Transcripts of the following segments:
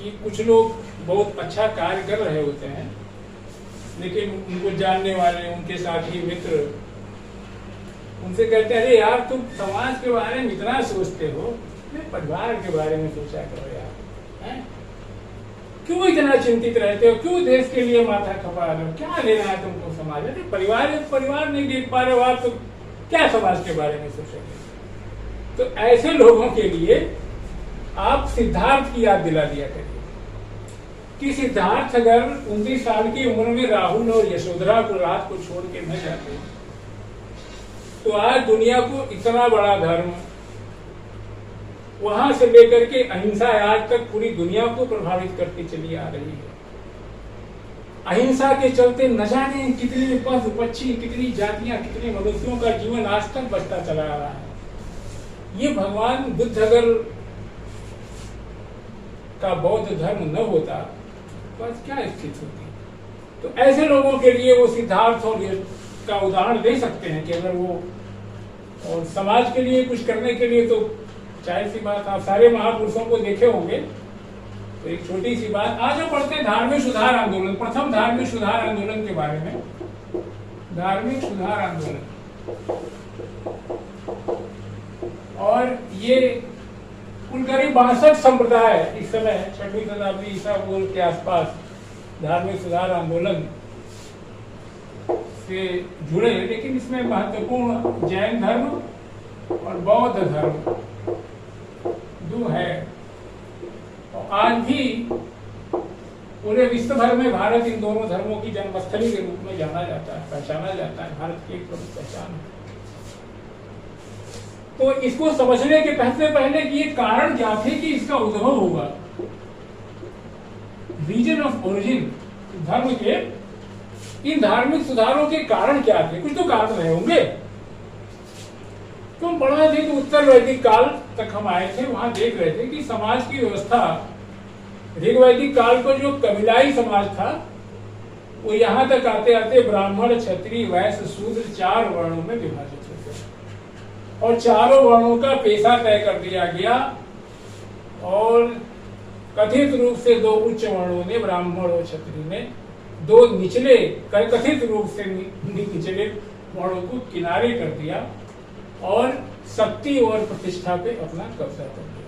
कि कुछ लोग बहुत अच्छा कार्य कर रहे होते हैं, लेकिन उनको जानने वाले, उनके साथी मित्र उनसे कहते हैं, अरे यार तुम समाज के बारे में इतना सोचते हो, परिवार के बारे में सोचा करो यार, हैं? क्यों इतना चिंतित रहते हो, क्यों देश के लिए माथा खपा रहे हो, क्या लेना है तुमको समाज में? परिवार नहीं देख पा रहे हो आप, तो क्या समाज के बारे में सोचोगे? तो ऐसे लोगों के लिए आप सिद्धार्थ की याद दिला दिया करिए कि सिद्धार्थ अगर 29 साल की उम्र में राहुल और यशोधरा को रात को छोड़ के न जाते तो आज दुनिया को इतना बड़ा धर्म, वहां से लेकर के अहिंसा आज तक पूरी दुनिया को प्रभावित करती चली आ रही है। अहिंसा के चलते न जाने कितने पशु पक्षी, कितनी जातियां, कितने मनुष्यों का जीवन आज तक बचता चला आ रहा है। ये भगवान बुद्ध अगर का बौद्ध धर्म न होता तो आज क्या स्थिति होती? तो ऐसे लोगों के लिए वो सिद्धार्थ और का उदाहरण दे सकते हैं कि अगर वो, और समाज के लिए कुछ करने के लिए, तो चाहे सी बात, आप सारे महापुरुषों को देखे होंगे, तो एक छोटी सी बात आज जो पढ़ते हैं, धार्मिक सुधार आंदोलन, प्रथम धार्मिक सुधार आंदोलन के बारे में, धार्मिक सुधार आंदोलन, और ये कुल करीब 62 संप्रदाय इस समय 6वीं शताब्दी ईसा पूर्व के आसपास धार्मिक सुधार आंदोलन से जुड़े, लेकिन इसमें महत्वपूर्ण जैन धर्म और बौद्ध धर्म दो है। और आज भी पूरे विश्व भर में भारत इन दोनों धर्मों की जन्मस्थली के रूप में जाना जाता है, पहचाना जाता है, भारत की एक प्रमुख पहचान है। तो इसको समझने के पहले कि ये कारण क्या थे कि इसका उद्भव होगा, रीजन ऑफ ओरिजिन, धर्म के इन धार्मिक सुधारों के कारण क्या थे? कुछ तो कारण रहे होंगे। तो हम पढ़ रहे थे कि उत्तर वैदिक काल तक हम आए थे, वहां देख रहे थे कि समाज की व्यवस्था ऋग्वैदिक काल को जो कबीलाई समाज था, वो यहाँ तक आते आते ब्राह्मण, क्षत्रिय, वैश्य, शूद्र 4 वर्णों में विभाजित हो गया और चारों वर्णों का पेशा तय कर दिया गया। और कथित रूप से 2 उच्च वर्णों ने, ब्राह्मण और क्षत्रिय ने, 2 निचले, कथित रूप से निचले वर्णों को किनारे कर दिया और शक्ति और प्रतिष्ठा पे अपना कब्जा कर लिया।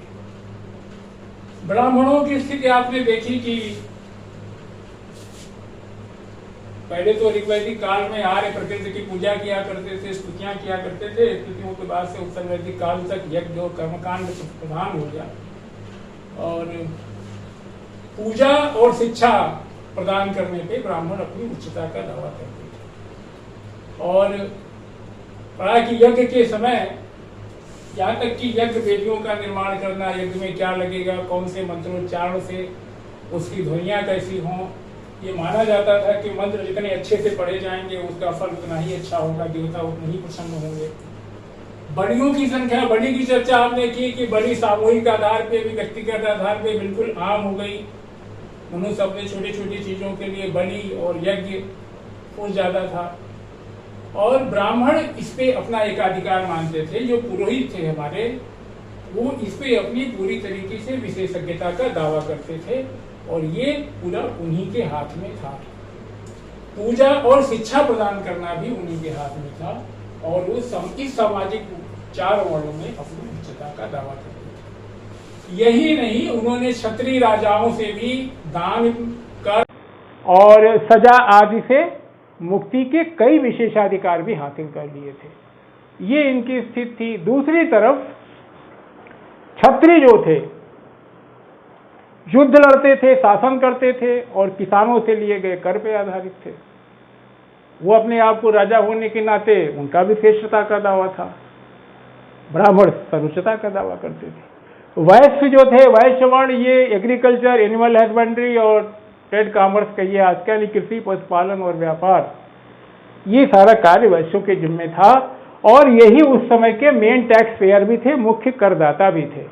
ब्राह्मणों की स्थिति आपने देखी कि पहले तो ऋग्वैदिक काल में आर्य प्रकृति की पूजा किया करते थे, स्तुतियां किया करते थे, स्तुतियों के बाद से उत्तर वैदिक काल तक यज्ञ और कर्मकांड प्रधान हो गया और पूजा और शिक्षा प्रदान करने पे ब्राह्मण अपनी उच्चता का दावा करते थे। और पढ़ा कि यज्ञ के समय यहाँ तक कि यज्ञ वेदियों का निर्माण करना, यज्ञ में क्या लगेगा, कौन से मंत्रोच्चारण से उसकी ध्वनियाँ कैसी हों, ये माना जाता था कि मंत्र जितने अच्छे से पढ़े जाएंगे उसका फल उतना ही अच्छा होगा, देवता उतने ही प्रसन्न होंगे। बलियों की संख्या, बलि की चर्चा हमने की कि बलि सामूहिक आधार पे भी, व्यक्तिगत आधार पे बिल्कुल आम हो गई। मनुष्य अपने छोटी छोटी चीजों के लिए बलि और यज्ञ बहुत ज्यादा था और ब्राह्मण इस पे अपना एकाधिकार मानते थे। जो पुरोहित थे हमारे, वो इस पे अपनी पूरी तरीके से विशेषज्ञता का दावा करते थे और ये पूरा उन्हीं के हाथ में था। पूजा और शिक्षा प्रदान करना भी उन्हीं के हाथ में था और वो इस सामाजिक 4 वर्णों में अपनी उच्चता का दावा करते थे। यही नहीं, उन्होंने क्षत्रिय राजाओं से भी दान कर और सजा आदि से मुक्ति के कई विशेषाधिकार भी हासिल कर लिए थे। ये इनकी स्थिति थी। दूसरी तरफ क्षत्रिय जो थे, युद्ध लड़ते थे, शासन करते थे और किसानों से लिए गए कर पे आधारित थे। वो अपने आप को राजा होने के नाते उनका भी श्रेष्ठता का दावा था। ब्राह्मण सर्वोच्चता का दावा करते थे। वैश्य जो थे, वैश्य वर्ण, ये एग्रीकल्चर, एनिमल हस्बेंड्री और ट्रेड कॉमर्स कहिए, आजकल कृषि, पशुपालन और व्यापार, ये सारा कार्य वैश्यों के जिम्मे था और यही उस समय के मेन टैक्स पेयर भी थे, मुख्य करदाता भी थे।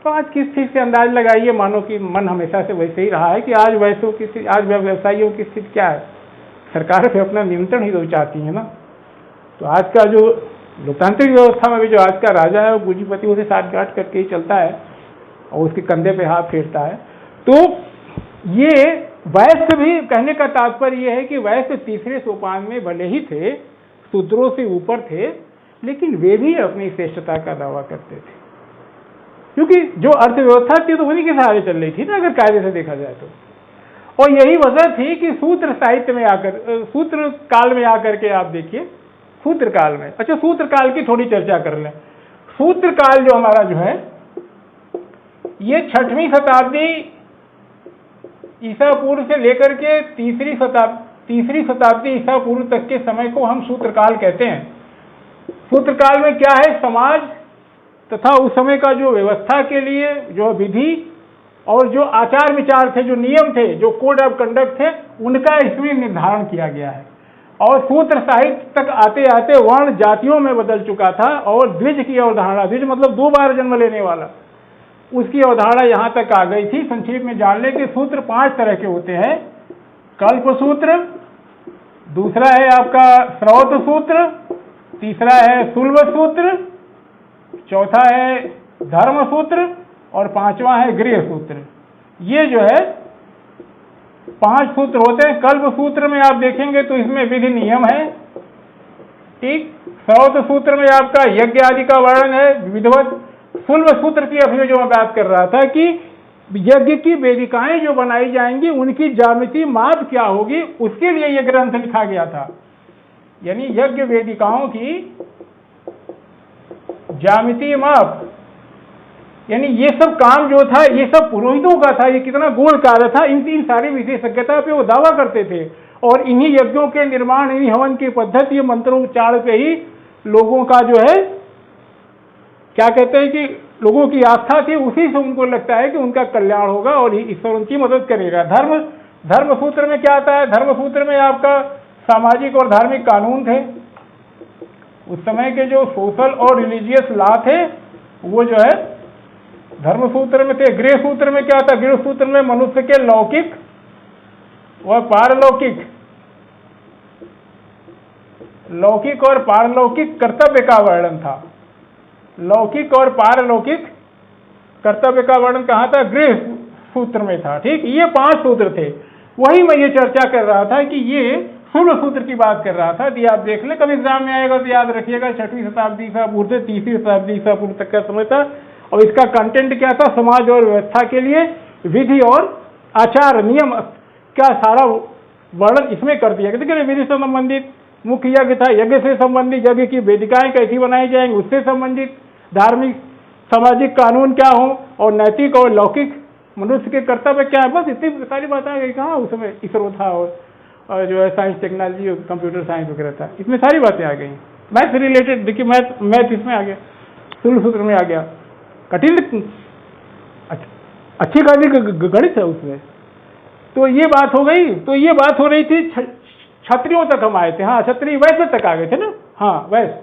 तो आज किस चीज से अंदाज लगाइए, मानो कि मन हमेशा से वैसे ही रहा है कि आज वैश्यों की स्थिति, आज व्यवसायियों की स्थिति क्या है? सरकार से अपना नियंत्रण ही तो चाहती है ना। तो आज का जो लोकतांत्रिक व्यवस्था में भी जो आज का राजा है वो पूंजीपतियों से साठ गांठ करके ही चलता है और उसके कंधे पे हाथ फेरता है। तो ये वैश्य भी, कहने का तात्पर्य यह है कि वैश्य तीसरे सोपान में भले ही थे, शूद्रों से ऊपर थे, लेकिन वे भी अपनी श्रेष्ठता का दावा करते थे, क्योंकि जो अर्थव्यवस्था थी तो उन्हीं के सहारे चल रही थी ना, अगर कायदे से देखा जाए तो। और यही वजह थी कि सूत्र साहित्य में आकर, सूत्र काल में आकर के आप देखिए, सूत्र काल में, अच्छा सूत्र काल की थोड़ी चर्चा कर लें। सूत्र काल जो हमारा जो है, ये 6वीं शताब्दी ईसा पूर्व से लेकर के तीसरी शताब्दी ईसा पूर्व तक के समय को हम सूत्रकाल कहते हैं। सूत्रकाल में क्या है, समाज तथा उस समय का जो व्यवस्था के लिए जो विधि और जो आचार विचार थे, जो नियम थे, जो कोड ऑफ कंडक्ट थे, उनका इसमें निर्धारण किया गया है। और सूत्र साहित्य तक आते आते वर्ण जातियों में बदल चुका था, और द्विज की अवधारणा, द्विज मतलब 2 बार जन्म लेने वाला, उसकी अवधारणा यहां तक आ गई थी। संक्षेप में जान लें कि सूत्र 5 तरह के होते हैं। कल्प सूत्र, दूसरा है आपका श्रौत सूत्र, तीसरा है सुलभ सूत्र, चौथा है धर्म सूत्र, और 5वां है गृह सूत्र। ये जो है 5 सूत्र होते हैं। कल्प सूत्र में आप देखेंगे तो इसमें विधि नियम है, ठीक। श्रौत सूत्र में आपका यज्ञ आदि का वर्णन है, विधिवत। सुलभ सूत्र की अभी जो मैं बात कर रहा था कि यज्ञ की वेदिकाएं जो बनाई जाएंगी उनकी ज्यामिति माप क्या होगी, उसके लिए यह ग्रंथ लिखा गया था। यानी यज्ञ वेदिकाओं की ज्यामिति माप, यानी ये सब काम जो था ये सब पुरोहितों का था। ये कितना गूढ़ कार्य था, इन सारी विशेषज्ञता पे वो दावा करते थे। और इन्हीं यज्ञों के निर्माण, इन्हीं हवन की पद्धति, मंत्रोच्चार पे ही लोगों का जो है, क्या कहते हैं कि लोगों की आस्था थी, उसी से उनको लगता है कि उनका कल्याण होगा और ईश्वर उनकी मदद करेगा। धर्म सूत्र में क्या आता है, धर्म सूत्र में आपका सामाजिक और धार्मिक कानून थे। उस समय के जो सोशल और रिलीजियस लॉ थे वो जो है धर्म सूत्र में थे। गृह सूत्र में क्या था, गृह सूत्र में मनुष्य के लौकिक और पारलौकिक कर्तव्य का वर्णन था। लौकिक और पारलौकिक कर्तव्य का वर्णन कहाँ था, गृह सूत्र में था, ठीक। ये 5 सूत्र थे। वही मैं ये चर्चा कर रहा था कि ये सुलभ सूत्र की बात कर रहा था। ये आप देख ले, कभी एग्जाम में आएगा तो याद रखिएगा, 6वीं शताब्दी ईसा पूर्व से तीसरी शताब्दी ईसा पूर्व तक का समय था। और इसका कंटेंट क्या था, समाज और व्यवस्था के लिए विधि और आचार नियम क्या सारा वर्णन इसमें कर दिया। देखिए विधि से संबंधित मुख्य यज्ञ था, यज्ञ से संबंधित यज्ञ की वेदिकाएं कैसी बनाई जाएंगी, उससे संबंधित धार्मिक सामाजिक कानून क्या हो, और नैतिक और लौकिक मनुष्य के कर्तव्य क्या है। बस इतनी सारी बातें आ गई। कहाँ उस समय इसरो था और जो है साइंस टेक्नोलॉजी और कंप्यूटर साइंस वगैरह था, इसमें सारी बातें आ गई। मैथ से रिलेटेड देखिए, मैथ इसमें आ गया, सुलभ सूत्र में आ गया। कठिन अच्छी खासी गणित है उसमें। तो ये बात हो गई। तो ये बात हो रही थी, क्षत्रियों तक हम आए थे। हाँ, क्षत्रिय वैश्य तक आ गए थे ना। हाँ, वैश्य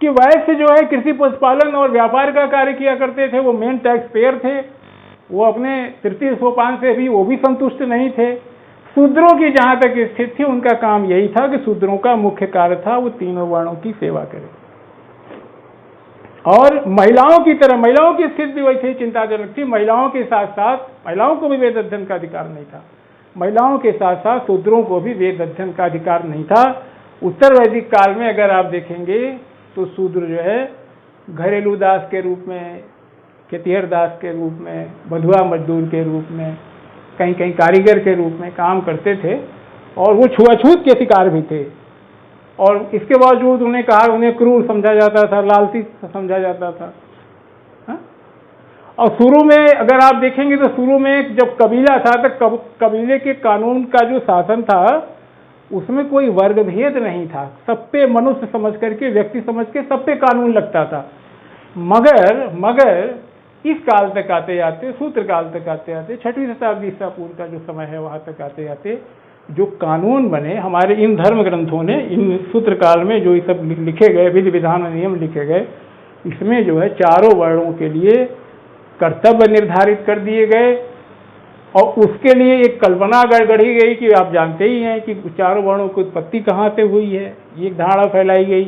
कि वैश्य जो है कृषि पशुपालन और व्यापार का कार्य किया करते थे। वो मेन टैक्स पेयर थे। वो अपने तृतीय सोपान से भी वो भी संतुष्ट नहीं थे। शूद्रों की जहां तक स्थिति थी, उनका काम यही था कि शूद्रों का मुख्य कार्य था वो तीनों वर्णों की सेवा करें। और महिलाओं की तरह, महिलाओं की स्थिति भी वही थी, चिंताजनक थी। महिलाओं के साथ साथ, महिलाओं को भी वेद अध्ययन का अधिकार नहीं था। महिलाओं के साथ साथ शूद्रों को भी वेद अध्ययन का अधिकार नहीं था। उत्तर वैदिक काल में अगर आप देखेंगे तो शूद्र जो है घरेलू दास के रूप में, खेतिहर दास के रूप में, बंधुआ मजदूर के रूप में, कहीं कहीं कारीगर के रूप में काम करते थे। और वो छुआछूत के शिकार भी थे। और इसके बावजूद उन्हें क्रूर समझा जाता था, लालची समझा जाता था। हा? और शुरू में अगर आप देखेंगे तो शुरू में जब कबीला था तो कबीले के कानून का जो शासन था उसमें कोई वर्ग भेद नहीं था। सब पे मनुष्य समझ करके, व्यक्ति समझ के सब पे कानून लगता था। मगर इस काल तक आते आते, सूत्र काल तक आते आते, 6वीं शताब्दी ईसा पूर्व का जो समय है वहां तक आते आते जो कानून बने हमारे इन धर्म ग्रंथों ने, इन सूत्र काल में जो ये सब लिखे गए, विधि विधान नियम लिखे गए, इसमें जो है चारों वर्णों के लिए कर्तव्य निर्धारित कर दिए गए। और उसके लिए एक कल्पना गढ़ी गई कि आप जानते ही हैं कि चारों वर्णों की उत्पत्ति कहाँ से हुई है। ये धारणा फैलाई गई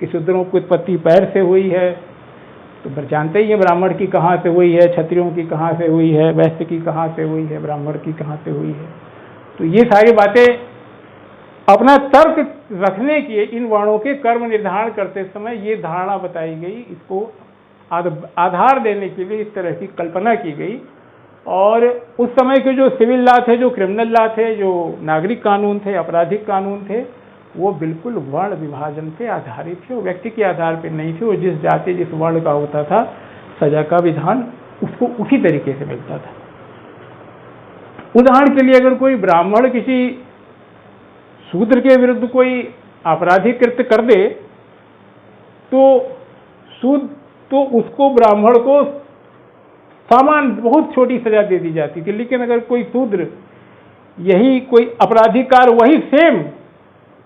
कि शूद्रों की उत्पत्ति पैर से हुई है, तो जानते ही है ब्राह्मण की कहाँ से हुई है, क्षत्रियों की कहाँ से हुई है, वैश्य की कहाँ से हुई है, ब्राह्मण की कहाँ से हुई है। तो ये सारी बातें अपना तर्क रखने की इन वर्णों के कर्म निर्धारण करते समय ये धारणा बताई गई, इसको आधार देने के लिए इस तरह की कल्पना की गई। और उस समय के जो सिविल लॉ थे, जो क्रिमिनल लॉ थे, जो नागरिक कानून थे, आपराधिक कानून थे, वो बिल्कुल वर्ण विभाजन पे आधारित थे, वो व्यक्ति के आधार पे नहीं थे। वो जिस जाति जिस वर्ण का होता था, सजा का विधान उसको उसी तरीके से मिलता था। उदाहरण के लिए अगर कोई ब्राह्मण किसी शूद्र के विरुद्ध कोई आपराधिक कृत्य कर दे तो उसको ब्राह्मण को सामान बहुत छोटी सजा दे दी जाती थी। लेकिन अगर कोई शूद्र यही कोई आपराधिक कार्य वही सेम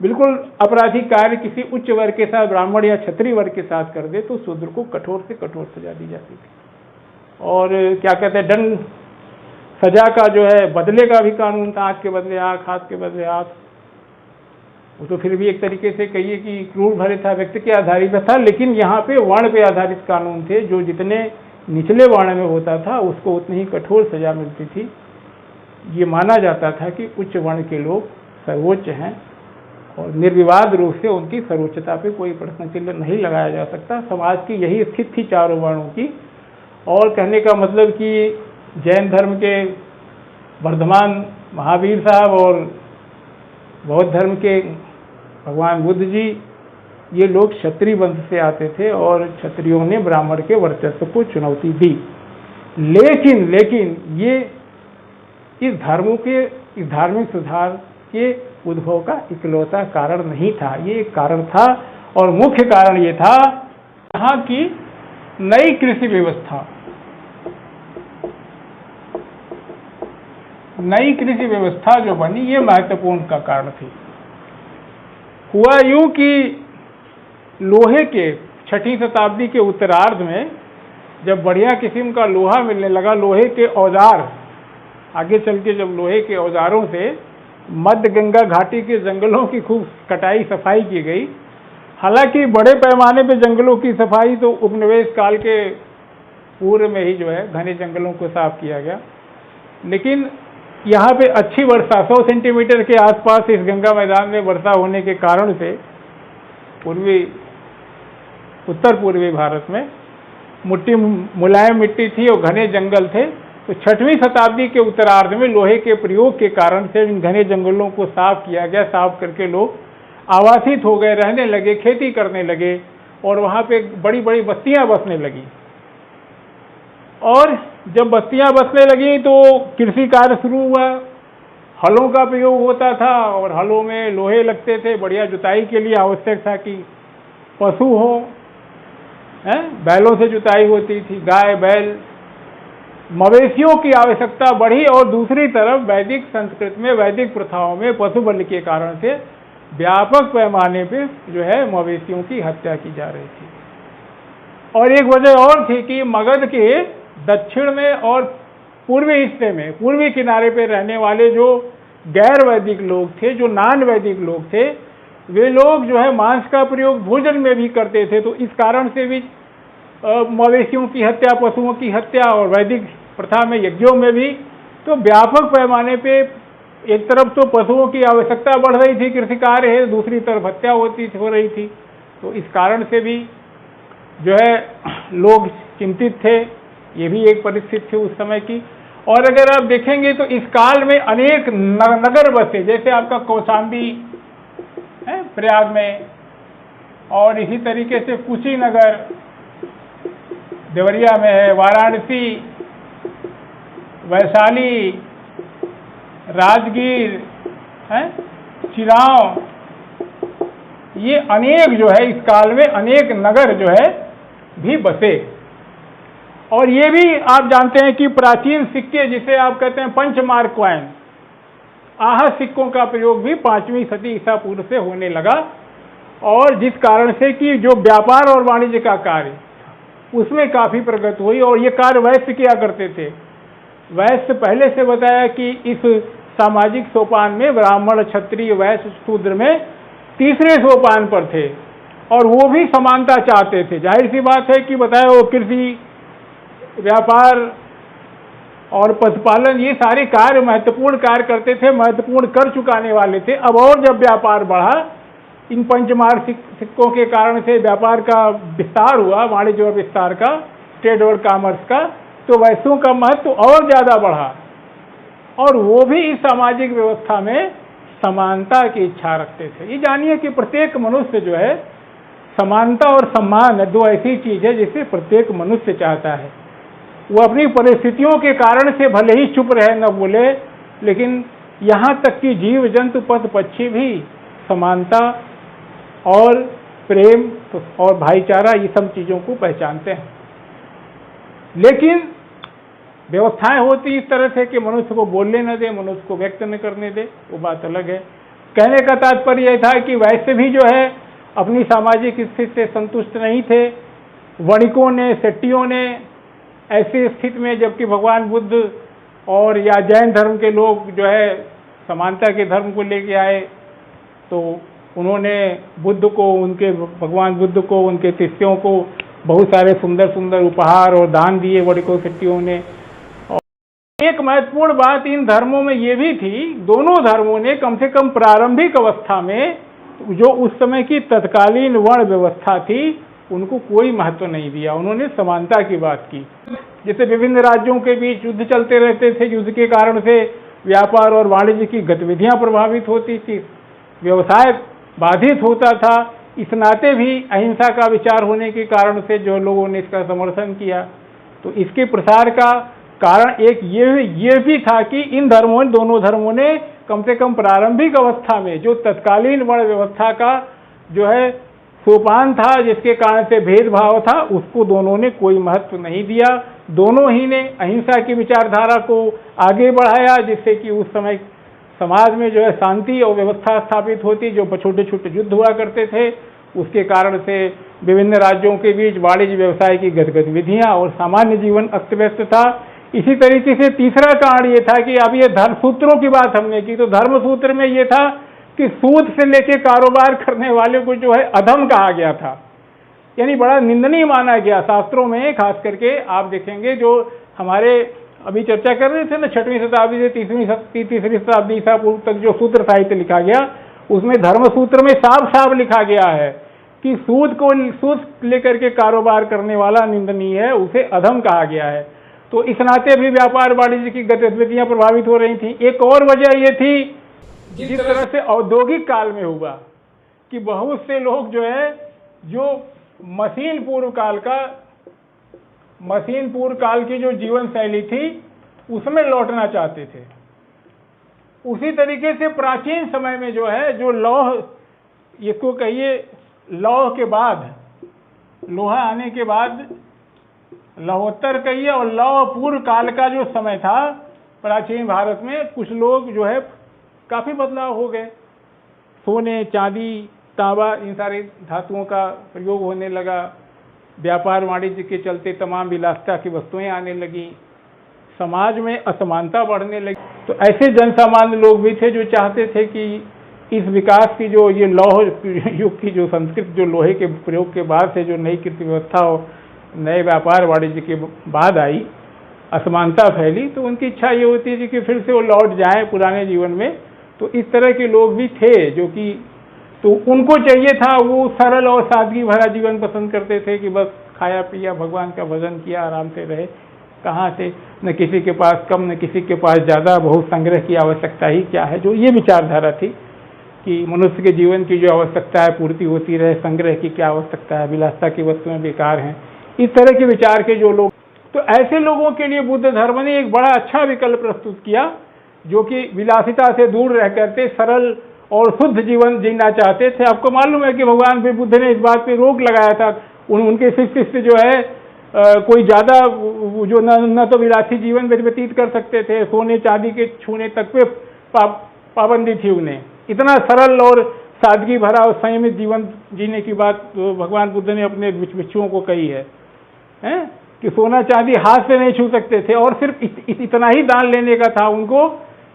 बिल्कुल आपराधिक कार्य किसी उच्च वर्ग के साथ, ब्राह्मण या क्षत्रिय वर्ग के साथ कर दे तो शूद्र को कठोर से कठोर सजा दी जाती थी। और क्या कहते हैं, दंड सजा का जो है बदले का भी कानून था, आंख के बदले आंख, हाथ के बदले हाथ। वो तो फिर भी एक तरीके से कहिए कि क्रूर भरे था, व्यक्ति के आधारित था। लेकिन यहाँ पे वर्ण पे आधारित कानून थे। जो जितने निचले वर्ण में होता था उसको उतनी ही कठोर सजा मिलती थी। ये माना जाता था कि उच्च वर्ण के लोग सर्वोच्च हैं और निर्विवाद रूप से उनकी सर्वोच्चता पे कोई प्रश्न चिन्ह नहीं लगाया जा सकता। समाज की यही स्थिति थी चारों वर्णों की। और कहने का मतलब कि जैन धर्म के वर्धमान महावीर साहब और बौद्ध धर्म के भगवान बुद्ध जी, ये लोग क्षत्रिय वंश से आते थे और क्षत्रियों ने ब्राह्मण के वर्चस्व को चुनौती दी। लेकिन ये इस धार्मिक सुधार के उद्भव का इकलौता कारण नहीं था। ये एक कारण था और मुख्य कारण ये था यहाँ की नई कृषि व्यवस्था। नई कृषि व्यवस्था जो बनी, ये महत्वपूर्ण का कारण थी। हुआ यूं कि लोहे के 6वीं शताब्दी के उत्तरार्ध में जब बढ़िया किस्म का लोहा मिलने लगा, लोहे के औजार, आगे चल के जब लोहे के औजारों से मध्य गंगा घाटी के जंगलों की खूब कटाई सफाई की गई। हालांकि बड़े पैमाने पे जंगलों की सफाई तो उपनिवेश काल के पूर्व में ही जो है घने जंगलों को साफ किया गया। लेकिन यहाँ पे अच्छी वर्षा 100 सेंटीमीटर के आसपास इस गंगा मैदान में वर्षा होने के कारण से उत्तर पूर्वी भारत में मुलायम मिट्टी थी और घने जंगल थे। तो 6वीं शताब्दी के उत्तरार्ध में लोहे के प्रयोग के कारण से इन घने जंगलों को साफ किया गया। साफ करके लोग आवासित हो गए, रहने लगे, खेती करने लगे और वहाँ पे बड़ी बड़ी बस्तियाँ बसने लगी। और जब बस्तियाँ बसने लगी तो कृषि कार्य शुरू हुआ। हलों का प्रयोग होता था और हलों में लोहे लगते थे। बढ़िया जुताई के लिए आवश्यक था कि पशु हो, बैलों से जुताई होती थी, गाय बैल, मवेशियों की आवश्यकता बढ़ी। और दूसरी तरफ वैदिक संस्कृति में, वैदिक प्रथाओं में पशु बल के कारण से व्यापक पैमाने पे जो है मवेशियों की हत्या की जा रही थी। और एक वजह और थी कि मगध के दक्षिण में और पूर्वी हिस्से में, पूर्वी किनारे पे रहने वाले जो गैर वैदिक लोग थे, जो नॉन वैदिक लोग थे, वे लोग जो है मांस का प्रयोग भोजन में भी करते थे। तो इस कारण से भी मवेशियों की हत्या, पशुओं की हत्या और वैदिक प्रथा में यज्ञों में भी तो व्यापक पैमाने पे एक तरफ तो पशुओं की आवश्यकता बढ़ रही थी, कृषि कार्य है, दूसरी तरफ हत्या हो रही थी। तो इस कारण से भी जो है लोग चिंतित थे। ये भी एक परिस्थिति थी उस समय की। और अगर आप देखेंगे तो इस काल में अनेक नगर बसे, जैसे आपका कौशाम्बी है प्रयाग में, और इसी तरीके से कुशीनगर देवरिया में है, वाराणसी, वैशाली, राजगीर है, चिराव, ये अनेक जो है इस काल में अनेक नगर जो है भी बसे। और ये भी आप जानते हैं कि प्राचीन सिक्के, जिसे आप कहते हैं पंचमार्क कॉइन, आहत सिक्कों का प्रयोग भी 5वीं सदी ईसा पूर्व से होने लगा। और जिस कारण से कि जो व्यापार और वाणिज्य का कार्य उसमें काफ़ी प्रगति हुई। और ये कार्य वैश्य किया करते थे। वैश्य पहले से बताया कि इस सामाजिक सोपान में ब्राह्मण, क्षत्रिय, वैश्य, शूद्र में तीसरे सोपान पर थे। और वो भी समानता चाहते थे। जाहिर सी बात है कि बताए वो कृषि, व्यापार और पशुपालन ये सारे कार्य महत्वपूर्ण कार्य करते थे, महत्वपूर्ण कर चुकाने वाले थे। अब और जब व्यापार बढ़ा, इन पंचमार सिक्कों के कारण से व्यापार का विस्तार हुआ, वाणिज्य और विस्तार का, ट्रेड और कॉमर्स का, तो वैश्यों का महत्व और ज़्यादा बढ़ा और वो भी इस सामाजिक व्यवस्था में समानता की इच्छा रखते थे। ये जानिए कि प्रत्येक मनुष्य जो है, समानता और सम्मान दो ऐसी चीज़ है जिसे प्रत्येक मनुष्य चाहता है। वो अपनी परिस्थितियों के कारण से भले ही चुप रहे, न बोले, लेकिन यहाँ तक कि जीव जंतु पशु पक्षी भी समानता और प्रेम और भाईचारा ये सब चीज़ों को पहचानते हैं। लेकिन व्यवस्थाएं होती इस तरह से कि मनुष्य को बोलने न दे, मनुष्य को व्यक्त न करने दे, वो बात अलग है। कहने का तात्पर्य यह था कि वैसे भी जो है अपनी सामाजिक स्थिति से संतुष्ट नहीं थे। वणिकों ने, सेट्टियों ने ऐसी स्थिति में, जबकि भगवान बुद्ध और या जैन धर्म के लोग जो है समानता के धर्म को लेके आए, तो उन्होंने बुद्ध को, उनके भगवान बुद्ध को, उनके शिष्यों को बहुत सारे सुंदर सुंदर उपहार और दान दिए वणिकों सेट्टियों ने। और एक महत्वपूर्ण बात इन धर्मों में ये भी थी, दोनों धर्मों ने कम से कम प्रारंभिक अवस्था में जो उस समय की तत्कालीन वर्ण व्यवस्था थी उनको कोई महत्व नहीं दिया। उन्होंने समानता की बात की। जैसे विभिन्न राज्यों के बीच युद्ध चलते रहते थे, युद्ध के कारण से व्यापार और वाणिज्य की गतिविधियां प्रभावित होती थी, व्यवसाय बाधित होता था। इस नाते भी अहिंसा का विचार होने के कारण से जो लोगों ने इसका समर्थन किया, तो इसके प्रसार का कारण एक ये भी था कि इन धर्मों, दोनों धर्मों ने कम से कम प्रारंभिक अवस्था में जो तत्कालीन वर्ण व्यवस्था का जो है सोपान था, जिसके कारण से भेदभाव था, उसको दोनों ने कोई महत्व नहीं दिया। दोनों ही ने अहिंसा की विचारधारा को आगे बढ़ाया, जिससे कि उस समय समाज में जो है शांति और व्यवस्था स्थापित होती। जो छोटे छोटे युद्ध हुआ करते थे, उसके कारण से विभिन्न राज्यों के बीच वाणिज्य व्यवसाय की गतिविधियां और सामान्य जीवन अस्त व्यस्त था। इसी तरीके से तीसरा कारण ये था कि अब ये धर्म सूत्रों की बात हमने की, तो धर्म सूत्र में ये था कि सूद से लेके कारोबार करने वाले को जो है अधम कहा गया था, यानी बड़ा निंदनीय माना गया शास्त्रों में। खास करके आप देखेंगे जो हमारे अभी चर्चा कर रहे थे ना, 6वीं शताब्दी से तीसरी शताब्दी ईसा पूर्व तक जो सूत्र साहित्य लिखा गया, उसमें धर्म सूत्र में साफ साफ लिखा गया है कि सूद लेकर के कारोबार करने वाला निंदनीय है, उसे अधम कहा गया है। तो इस नाते भी व्यापार वाणिज्य की गतिविधियां प्रभावित हो रही थी। एक और वजह ये थी जिस तरह से औद्योगिक काल में हुआ कि बहुत से लोग जो है जो मशीन पूर्व काल की जो जीवन शैली थी उसमें लौटना चाहते थे। उसी तरीके से प्राचीन समय में जो है जो लौह, इसको कहिए लौह के बाद, लोहा आने के बाद लौहोत्तर कहिए, और लौह पूर्व काल का जो समय था प्राचीन भारत में, कुछ लोग जो है काफ़ी बदलाव हो गए। सोने, चांदी, तांबा, इन सारे धातुओं का प्रयोग होने लगा। व्यापार वाणिज्य के चलते तमाम विलासिता की वस्तुएं आने लगी। समाज में असमानता बढ़ने लगी। तो ऐसे जनसामान्य लोग भी थे जो चाहते थे कि इस विकास की जो ये लौह युग की जो संस्कृति, जो लोहे के प्रयोग के बाद से जो नई कृषि व्यवस्था और नए व्यापार वाणिज्य के बाद आई, असमानता फैली, तो उनकी इच्छा ये होती थी कि फिर से वो लौट जाए पुराने जीवन में। तो इस तरह के लोग भी थे जो कि, तो उनको चाहिए था, वो सरल और सादगी भरा जीवन पसंद करते थे कि बस खाया पिया, भगवान का भजन किया, आराम से रहे। कहाँ से, न किसी के पास कम न किसी के पास ज़्यादा, बहुत संग्रह की आवश्यकता ही क्या है। जो ये विचारधारा थी कि मनुष्य के जीवन की जो आवश्यकता है पूर्ति होती रहे, संग्रह की क्या आवश्यकता है, विलासिता की वस्तुएं बेकार हैं, इस तरह के विचार के जो लोग, तो ऐसे लोगों के लिए बुद्ध धर्म ने एक बड़ा अच्छा विकल्प प्रस्तुत किया, जो कि विलासिता से दूर रह करके सरल और शुद्ध जीवन जीना चाहते थे। आपको मालूम है कि भगवान फिर बुद्ध ने इस बात पे रोक लगाया था। उनके शिष्य जो है कोई ज़्यादा जो न तो विलासी जीवन व्यतीत कर सकते थे, सोने चांदी के छूने तक पे पाबंदी थी उन्हें। इतना सरल और सादगी भरा और संयमित जीवन जीने की बात भगवान बुद्ध ने अपने भिक्षुओं को कही है, कि सोना चांदी हाथ से नहीं छू सकते थे, और सिर्फ इतना ही दान लेने का था उनको।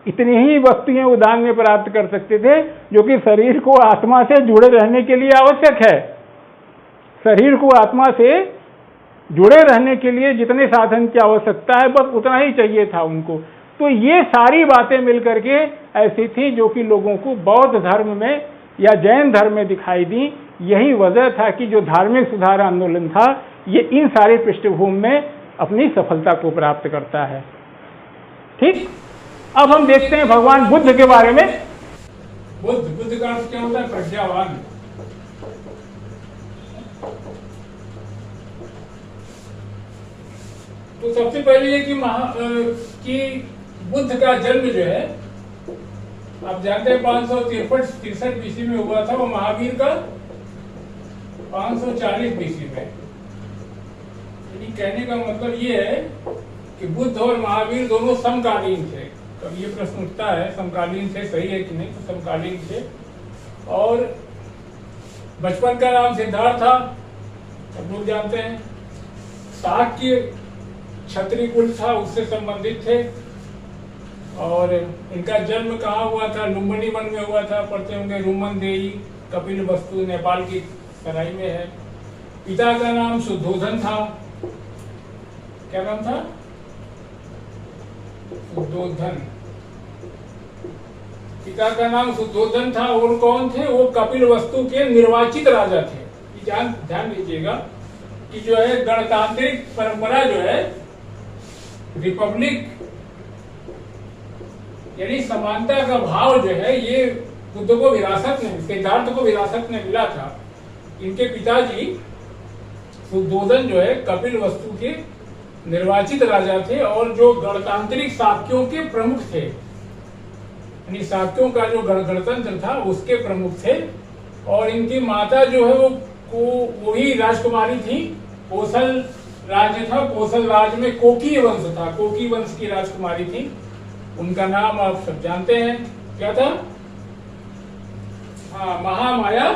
इतनी ही वस्तुएं वो दान में प्राप्त कर सकते थे जो कि शरीर को आत्मा से जुड़े रहने के लिए आवश्यक है। शरीर को आत्मा से जुड़े रहने के लिए जितने साधन की आवश्यकता है बस उतना ही चाहिए था उनको। तो ये सारी बातें मिलकर के ऐसी थी जो कि लोगों को बौद्ध धर्म में या जैन धर्म में दिखाई दी। यही वजह था कि जो धार्मिक सुधार आंदोलन था ये इन सारे पृष्ठभूमि में अपनी सफलता को प्राप्त करता है। ठीक, अब हम देखते हैं भगवान बुद्ध के बारे में। बुद्ध का अर्थ क्या होता है? प्रज्ञावान। तो सबसे पहले ये कि बुद्ध का जन्म जो है आप जानते हैं 563 बीसी में हुआ था, वो महावीर का 540 बीसी में। यानी कहने का मतलब ये है कि बुद्ध और महावीर दोनों समकालीन थे। अब ये प्रश्न उठता है समकालीन थे, सही है कि नहीं? तो समकालीन थे। और बचपन का नाम सिद्धार्थ था, सब लोग जानते हैं। शाक्य क्षत्रिय कुल था, उससे संबंधित थे। और इनका जन्म कहाँ हुआ था? लुम्बिनी वन में हुआ था, पढ़ते होंगे रुमन देई, कपिल वस्तु, नेपाल की तराई में है। पिता का नाम शुद्धोधन था। क्या नाम था? शुद्धोधन। पिता का नाम शुद्धोधन था। और कौन थे? वो कपिल वस्तु के निर्वाचित राजा थे। ध्यान दीजिएगा कि जो है गणतांत्रिक परंपरा जो है, रिपब्लिक यानी समानता का भाव जो है, ये बुद्ध को विरासत में, सिद्धार्थ को विरासत में मिला था। इनके पिताजी शुद्धोधन जो है कपिल वस्तु के निर्वाचित राजा थे और जो गणतांत्रिक शाक्यों के प्रमुख थे, यानी शाक्यों का जो गणतंत्र था उसके प्रमुख थे। और इनकी माता जो है वो ही राजकुमारी थी। कौशल राज्य था, कौशल राज्य में कोकी वंश था, कोकी वंश की राजकुमारी थी। उनका नाम आप सब जानते हैं, क्या था? हाँ, महामाया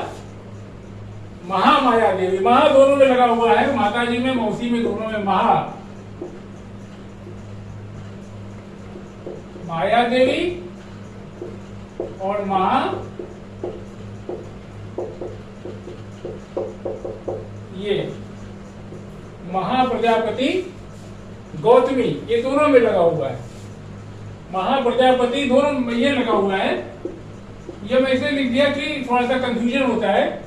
देवी। महा दोनों में लगा हुआ है, माता जी में, मौसी में, दोनों में माया देवी और ये महाप्रजापति गौतमी, ये दोनों में लगा हुआ है। महाप्रजापति दोनों में ये लगा हुआ है। ये मैं इसे लिख दिया कि थोड़ा सा कंफ्यूजन होता है।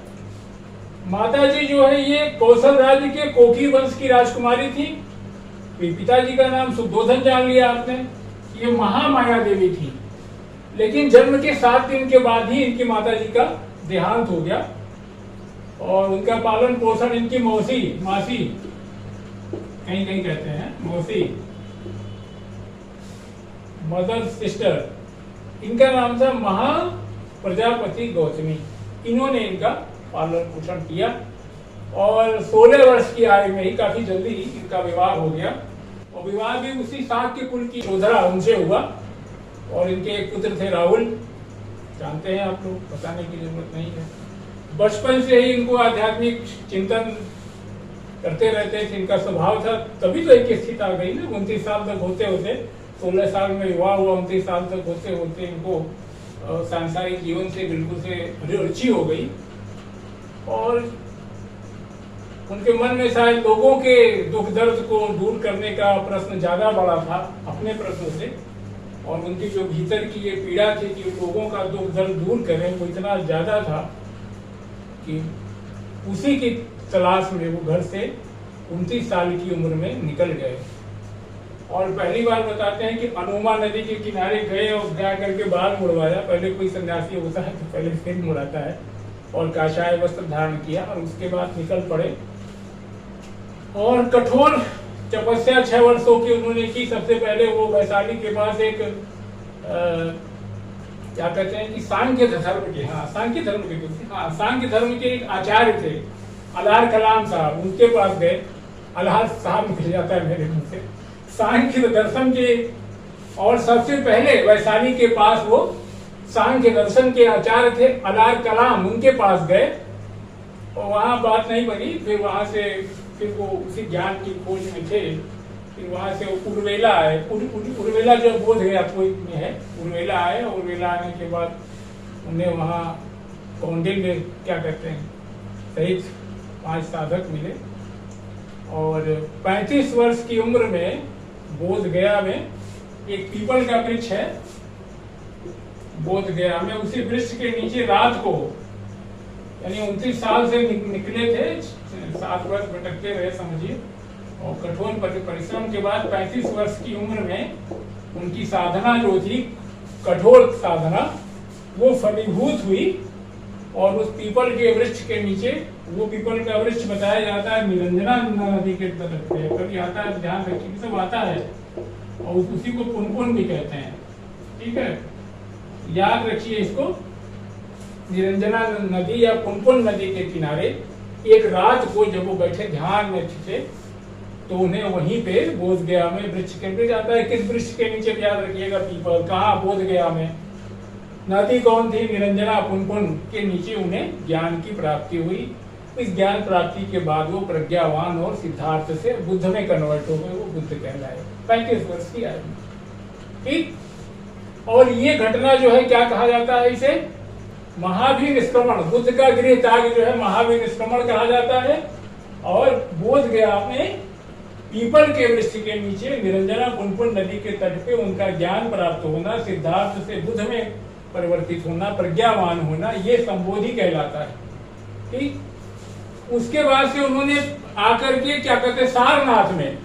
माता जी जो है ये कौशल राज्य के कोकी वंश की राजकुमारी थी। पिताजी का नाम शुद्धोधन जान लिया आपने, ये महामाया देवी थी। लेकिन जन्म के 7 दिन के बाद ही इनकी माता जी का देहांत हो गया और उनका पालन पोषण इनकी मासी, कहीं कहीं कहते हैं मौसी, मदर सिस्टर, इनका नाम था महाप्रजापति गौतमी। इन्होंने इनका पालन पोषण किया और 16 वर्ष की आयु में ही काफी जल्दी इनका विवाह हो गया। और विवाह भी उसी शाक्य कुल की चौधरा उनसे हुआ। और इनके एक पुत्र थे राहुल, जानते हैं आप लोग, बताने की जरूरत नहीं है। बचपन से ही इनको आध्यात्मिक चिंतन करते रहते थे, इनका स्वभाव था। तभी तो एक स्थिति आ गई ना, 29 साल तक होते होते, 16 साल में विवाह हुआ, 29 साल तक होते होते इनको सांसारिक जीवन से बिल्कुल से रुचि हो गई। और उनके मन में शायद लोगों के दुख दर्द को दूर करने का प्रश्न ज्यादा बड़ा था अपने प्रश्न से। और उनकी जो भीतर की ये पीड़ा थी कि लोगों का दुख दर्द दूर करें, वो इतना ज्यादा था कि उसी की तलाश में वो घर से 29 साल की उम्र में निकल गए। और पहली बार बताते हैं कि अनुमा नदी के किनारे गए और जा करके बाल मुड़वाया। पहले कोई सन्यासी होता है तो पहले सिर मुड़ाता है और काशाय वस्त्र धारण किया और उसके बाद निकल पड़े। और कठोर तपस्या 6 वर्षों की उन्होंने की। सबसे पहले वो वैशाली के पास एक क्या कहते हैं कि सांख्य धर्म के एक आचार्य थे, अलार कलाम साहब, उनके पास गए। अलार साहब निकल जाता है मेरे मुंह से, सांख्य दर्शन के। और सबसे पहले वैशाली के पास वो सांख्य दर्शन के आचार्य थे अलार कलाम, उनके पास गए और वहां बात नहीं बनी। फिर वहां से फिर वो उसी ज्ञान की खोज में थे। फिर वहां से उर्वेला आए, उर्वेला जो बोध गया कोई में है, उर्वेला आए। उर्वेला आने के बाद उन्हें वहाँ कौंडिन्य क्या कहते हैं सहित 5 साधक मिले और 35 वर्ष की उम्र में बोध गया में एक पीपल का वृक्ष है बोध गया में, उसी वृक्ष के नीचे रात को, यानी 29 साल से निकले थे, 7 वर्ष भटकते रहे समझिए, और कठोर परिश्रम के बाद 35 वर्ष की उम्र में उनकी साधना जो थी, कठोर साधना, वो फलीभूत हुई और उस पीपल के वृक्ष के नीचे, वो पीपल का वृक्ष बताया जाता है निरंजना नदी के तट पे, कभी आता है, ध्यान रखिए, सब आता है, और उसी को पुनपुन भी कहते हैं, ठीक है, याद रखिए इसको। निरंजना नदी या पुनपुन नदी के किनारे एक रात को जब वो बैठे ध्यान में थे, तो उन्हें वहीं पे बोध गया में वृक्ष के वृक्ष आता है, किस वृक्ष के नीचे याद रखिएगा, पीपल, कहाँ, बोध गया में। नदी कौन थी, निरंजना पुनपुन के नीचे उन्हें ज्ञान की प्राप्ति हुई। इस ज्ञान प्राप्ति के बाद वो प्रज्ञावान और सिद्धार्थ से बुद्ध में कन्वर्ट हो गए, वो बुद्ध कहलाए, 35 वर्ष की आयु, ठीक। और ये घटना जो है क्या कहा जाता है इसे, महावीर निष्क्रमण, बुद्ध का गृह त्याग जो है महावीर निष्क्रमण कहा जाता है। और बोध गया में पीपल के वृक्ष के नीचे निरंजना पुनपुन नदी के तट पे उनका ज्ञान प्राप्त होना, सिद्धार्थ से बुद्ध में परिवर्तित होना, प्रज्ञावान होना, ये संबोधि कहलाता है, ठीक। उसके बाद से उन्होंने आकर के क्या कहते हैं, सारनाथ में,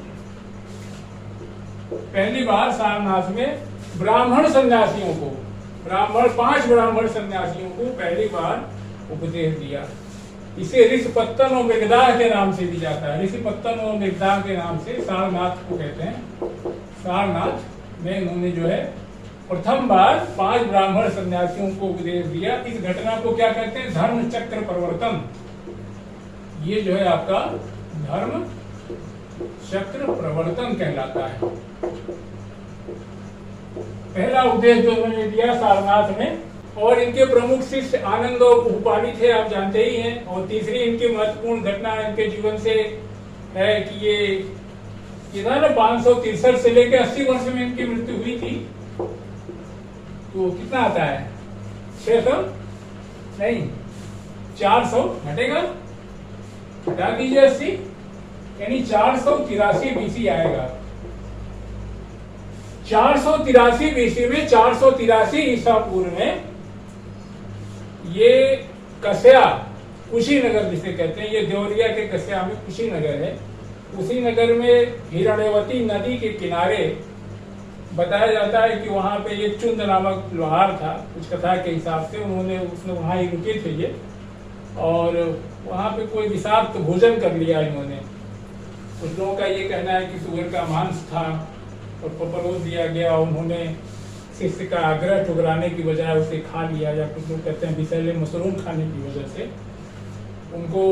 पहली बार सारनाथ में ब्राह्मण सन्यासियों को, 5 ब्राह्मण सन्यासियों को पहली बार उपदेश दिया। इसे ऋषिपत्तन और मृगदाह के नाम से भी जाता है, ऋषिपत्तन और मृगदाह के नाम से सारनाथ को कहते हैं। सारनाथ में उन्होंने जो है प्रथम बार 5 ब्राह्मण सन्यासियों को उपदेश दिया। इस घटना को क्या कहते हैं, धर्म चक्र परिवर्तन। ये जो है आपका धर्म चक्र प्रवर्तन कहलाता है। पहला उपदेश जो उन्होंने दिया सारनाथ में, और इनके प्रमुख शिष्य आनंद और उपाली थे, आप जानते ही हैं। और तीसरी इनकी महत्वपूर्ण घटना इनके जीवन से है कि ये था ना 563 से लेकर 80 वर्ष में इनकी मृत्यु हुई थी। तो कितना आता है, 600 नहीं 400 घटेगा, हटा दीजिए 80, यानी 483 बीसी आएगा। 483 बीसी में, 483 ईसा पूर्व में ये कस्या, कुशीनगर जिसे कहते हैं, ये देवरिया के कस्या में कुशीनगर है। कुशीनगर में हिरण्यवती नदी के किनारे बताया जाता है कि वहां पे ये चुंद नामक लोहार था, कुछ कथा के हिसाब से उसने वहां ही रुके थे ये, और वहां पे कोई विषाक्त भोजन कर लिया इन्होंने। कुछ लोगों का ये कहना है कि सुअर का मांस था और परोस दिया गया, उन्होंने शिष्य का आग्रह ठुकराने की बजाय उसे खा लिया, या कुछ लोग कहते हैं विषैले मशरूम खाने की वजह से उनको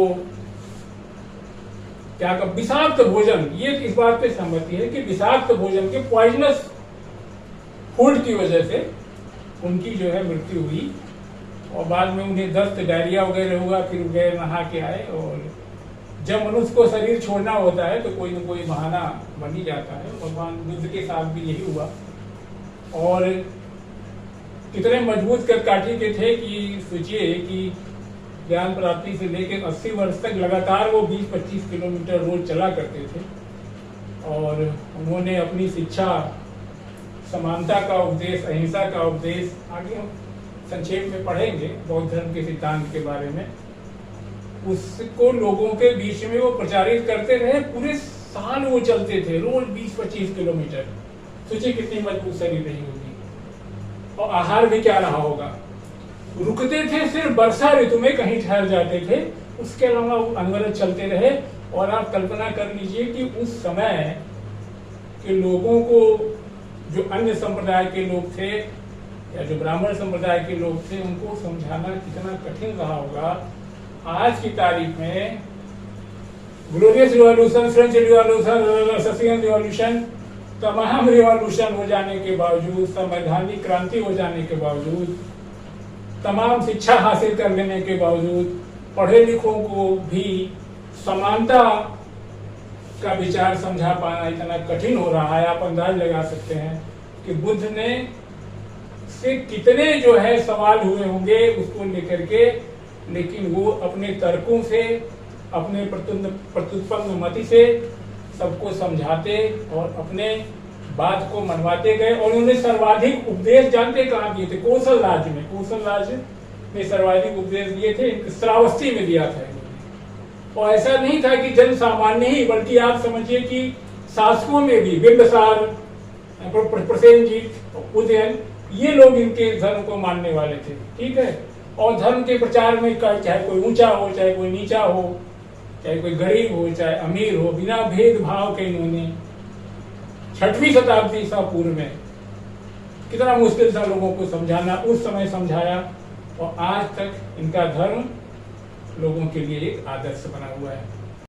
क्या कर, विषाक्त भोजन, ये इस बात पे सहमति है कि विषाक्त भोजन के पॉइजनस फूड की वजह से उनकी जो है मृत्यु हुई। और बाद में उन्हें दस्त, डायरिया वगैरह हुआ, फिर गए नहा के आए। और जब मनुष्य को शरीर छोड़ना होता है तो कोई न कोई बहाना बन ही जाता है। भगवान बुद्ध के साथ भी यही हुआ। और कितने मजबूत कदकाठी के थे कि सोचिए कि ज्ञान प्राप्ति से लेकर 80 वर्ष तक लगातार वो 20-25 किलोमीटर रोज चला करते थे। और उन्होंने अपनी शिक्षा, समानता का उपदेश, अहिंसा का उपदेश, आगे हम संक्षेप में पढ़ेंगे बौद्ध धर्म के सिद्धांत के बारे में, उसको लोगों के बीच में वो प्रचारित करते रहे। पूरे साल वो चलते थे, रोज 20-25 किलोमीटर। सोचिए कितनी मजबूत शरीर रही होगी। और आहार भी क्या रहा होगा, रुकते थे सिर्फ वर्षा ऋतु में, कहीं ठहर जाते थे, उसके अलावा वो अनवरत चलते रहे। और आप कल्पना कर लीजिए कि उस समय के लोगों को, जो अन्य संप्रदाय के लोग थे या जो ब्राह्मण संप्रदाय के लोग थे, उनको समझाना कितना कठिन रहा होगा। आज की तारीख में glorious revolution, French revolution, Russian revolution, तमाम रिवॉल्यूशन हो जाने के बावजूद, संवैधानिक क्रांति हो जाने के बावजूद, तमाम शिक्षा हासिल कर लेने के बावजूद, पढ़े लिखों को भी समानता का विचार समझा पाना इतना कठिन हो रहा है। आप अंदाज लगा सकते हैं कि बुद्ध ने से कितने जो है सवाल हुए होंगे उसको लेकर के, लेकिन वो अपने तर्कों से अपने प्रत्युत्पन्न मति से सबको समझाते और अपने बात को मनवाते गए। और उन्होंने सर्वाधिक उपदेश जानते कहाँ दिए थे? कौशल राज्य में। कौशल राज्य में सर्वाधिक उपदेश दिए थे, श्रावस्ती में दिया था इन्होंने। और ऐसा नहीं था कि जन सामान्य ही, बल्कि आप समझिए कि शासकों में भी, बिंबिसार, प्रसेनजीत, उदयन, ये लोग इनके धर्म को मानने वाले थे। ठीक है। और धर्म के प्रचार में चाहे कोई ऊंचा हो, चाहे कोई नीचा हो, चाहे कोई गरीब हो, चाहे अमीर हो, बिना भेदभाव के इन्होंने 6वीं शताब्दी ईसा पूर्व में कितना मुश्किल था लोगों को समझाना, उस समय समझाया। और आज तक इनका धर्म लोगों के लिए एक आदर्श बना हुआ है।